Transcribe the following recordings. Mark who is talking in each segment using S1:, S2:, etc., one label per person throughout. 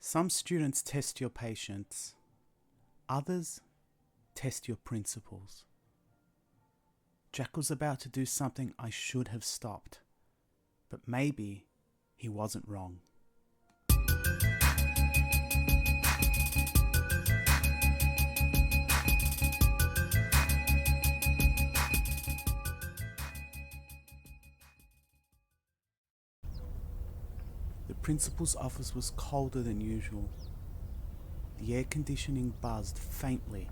S1: Some students test your patience, others test your principles. Jack was about to do something I should have stopped, but maybe he wasn't wrong. The principal's office was colder than usual. The air conditioning buzzed faintly,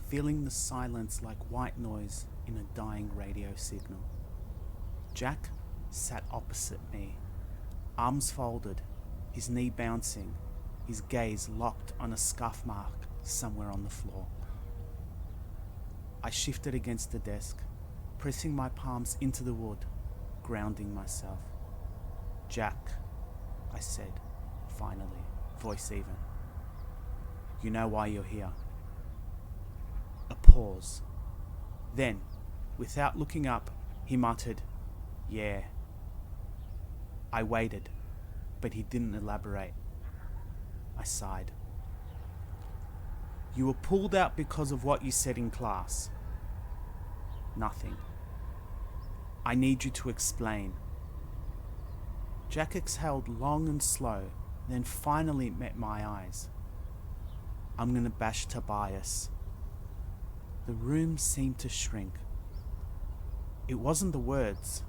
S1: filling the silence like white noise in a dying radio signal. Jack sat opposite me, arms folded, his knee bouncing, his gaze locked on a scuff mark somewhere on the floor. I shifted against the desk, pressing my palms into the wood, grounding myself. "Jack," I said, finally, voice even. "You know why you're here." A pause. Then, without looking up, he muttered, "Yeah." I waited, but he didn't elaborate. I sighed. "You were pulled out because of what you said in class." "Nothing." "I need you to explain." Jack exhaled long and slow, then finally met my eyes. "I'm gonna bash Tobias." The room seemed to shrink. It wasn't the words,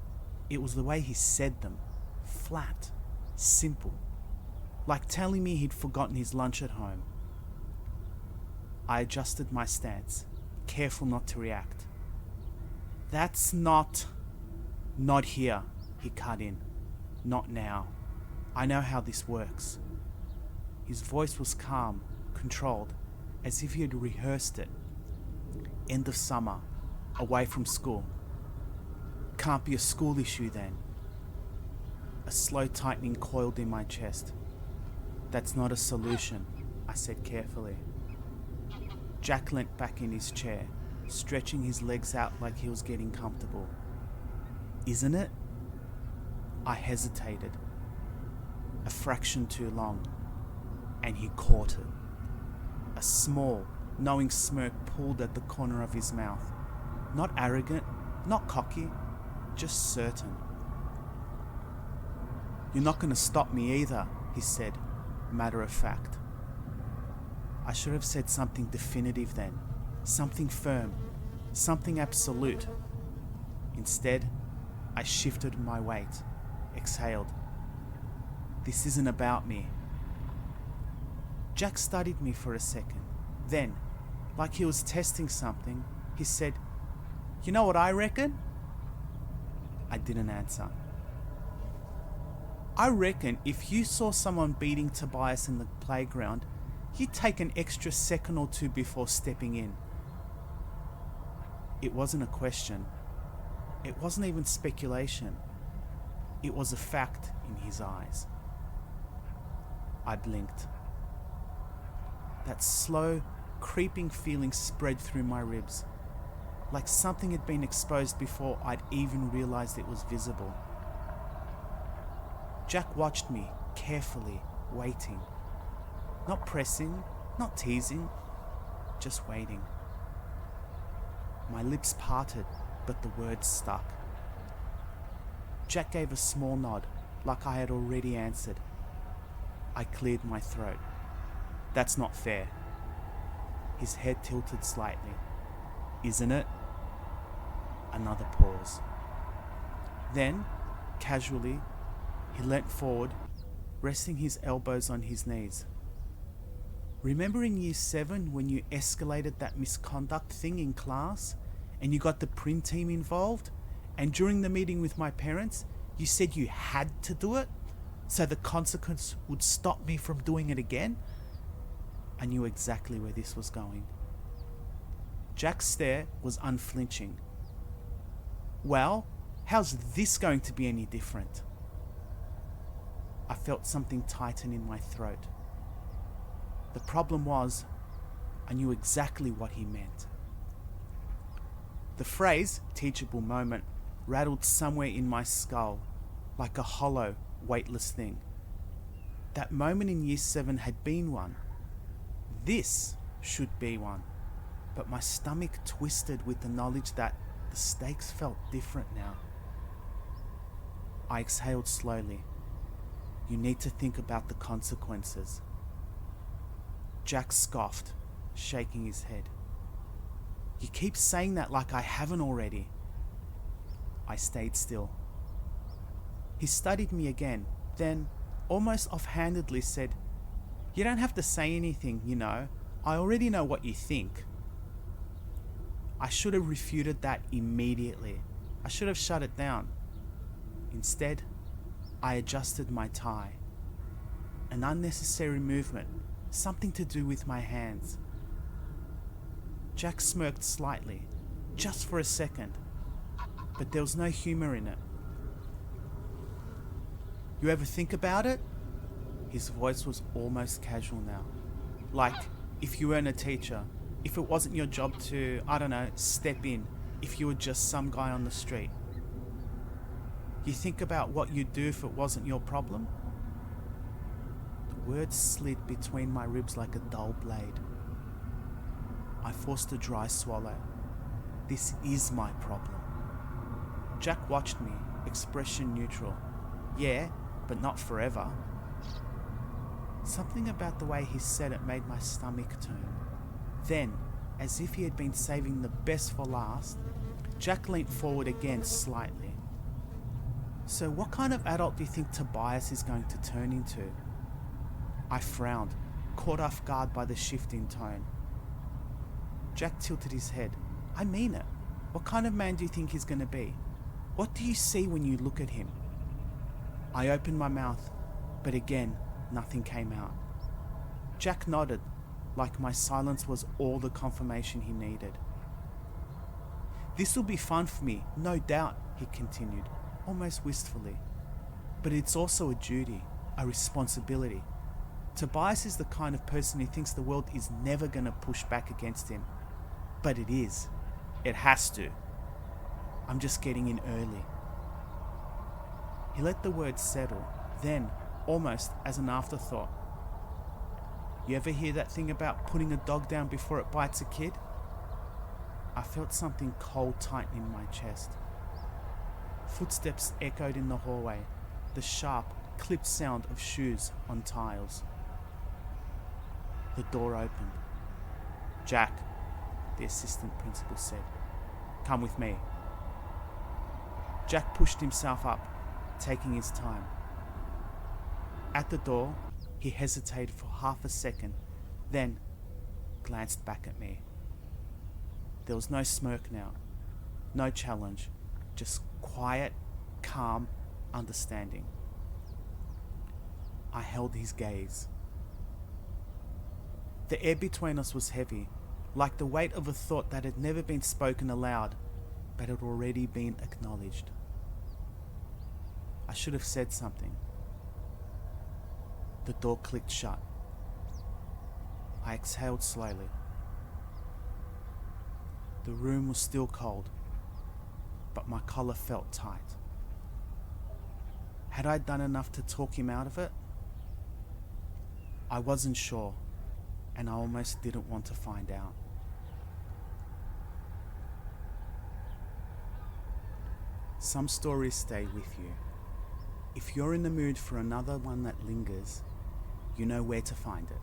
S1: it was the way he said them. Flat, simple, like telling me he'd forgotten his lunch at home. I adjusted my stance, careful not to react. "That's not here," he cut in. "Not now. I know how this works." His voice was calm, controlled, as if he had rehearsed it. "End of summer, away from school." "Can't be a school issue then." A slow tightening coiled in my chest. "That's not a solution," I said carefully. Jack leant back in his chair, stretching his legs out like he was getting comfortable. "Isn't it?" I hesitated. A fraction too long, and he caught it. A small, knowing smirk pulled at the corner of his mouth. Not arrogant, not cocky, just certain. "You're not going to stop me either," he said, matter of fact. I should have said something definitive then, something firm, something absolute. Instead, I shifted my weight, exhaled. "This isn't about me." Jack studied me for a second. Then, like he was testing something, he said, "You know what I reckon?" I didn't answer. "I reckon if you saw someone beating Tobias in the playground, you'd take an extra second or two before stepping in." It wasn't a question. It wasn't even speculation. It was a fact in his eyes. I blinked. That slow, creeping feeling spread through my ribs, like something had been exposed before I'd even realized it was visible. Jack watched me carefully, waiting. Not pressing, not teasing, just waiting. My lips parted, but the words stuck. Jack gave a small nod, like I had already answered. I cleared my throat. "That's not fair." His head tilted slightly. "Isn't it?" Another pause. Then, casually, he leant forward, resting his elbows on his knees. "Remember in year 7 when you escalated that misconduct thing in class and you got the print team involved, and during the meeting with my parents, you said you had to do it so the consequence would stop me from doing it again?" I knew exactly where this was going. Jack's stare was unflinching. "Well, how's this going to be any different?" I felt something tighten in my throat. The problem was, I knew exactly what he meant. The phrase, "teachable moment," rattled somewhere in my skull, like a hollow, weightless thing. That moment in year 7 had been one. This should be one. But my stomach twisted with the knowledge that the stakes felt different now. I exhaled slowly. You need to think about the consequences. Jack scoffed, shaking his head. You keep saying that like I haven't already. I stayed still. He studied me again, then, almost offhandedly, said, You don't have to say anything, you know. I already know what you think. I should have refuted that immediately. I should have shut it down. Instead, I adjusted my tie. An unnecessary movement, something to do with my hands. Jack smirked slightly, just for a second, but there was no humour in it. You ever think about it? His voice was almost casual now. Like, if you weren't a teacher, if it wasn't your job to, I don't know, step in, if you were just some guy on the street. You think about what you'd do if it wasn't your problem? The words slid between my ribs like a dull blade. I forced a dry swallow. This is my problem. Jack watched me, expression neutral. Yeah, but not forever. Something about the way he said it made my stomach turn. Then, as if he had been saving the best for last, Jack leant forward again slightly. So what kind of adult do you think Tobias is going to turn into? I frowned, caught off guard by the shift in tone. Jack tilted his head. I mean it. What kind of man do you think he's going to be? What do you see when you look at him? I opened my mouth, but again, nothing came out. Jack nodded, like my silence was all the confirmation he needed. This will be fun for me, no doubt, he continued, almost wistfully. But it's also a duty, a responsibility. Tobias is the kind of person who thinks the world is never going to push back against him. But it is. It has to. I'm just getting in early. He let the words settle, then, almost as an afterthought. You ever hear that thing about putting a dog down before it bites a kid? I felt something cold tighten in my chest. Footsteps echoed in the hallway, the sharp, clipped sound of shoes on tiles. The door opened. Jack, the assistant principal said, come with me. Jack pushed himself up, taking his time. At the door, he hesitated for half a second, then glanced back at me. There was no smirk now, no challenge, just quiet, calm understanding. I held his gaze. The air between us was heavy, like the weight of a thought that had never been spoken aloud, but had already been acknowledged. I should have said something. The door clicked shut. I exhaled slowly. The room was still cold, but my collar felt tight. Had I done enough to talk him out of it? I wasn't sure, and I almost didn't want to find out. Some stories stay with you. If you're in the mood for another one that lingers, you know where to find it.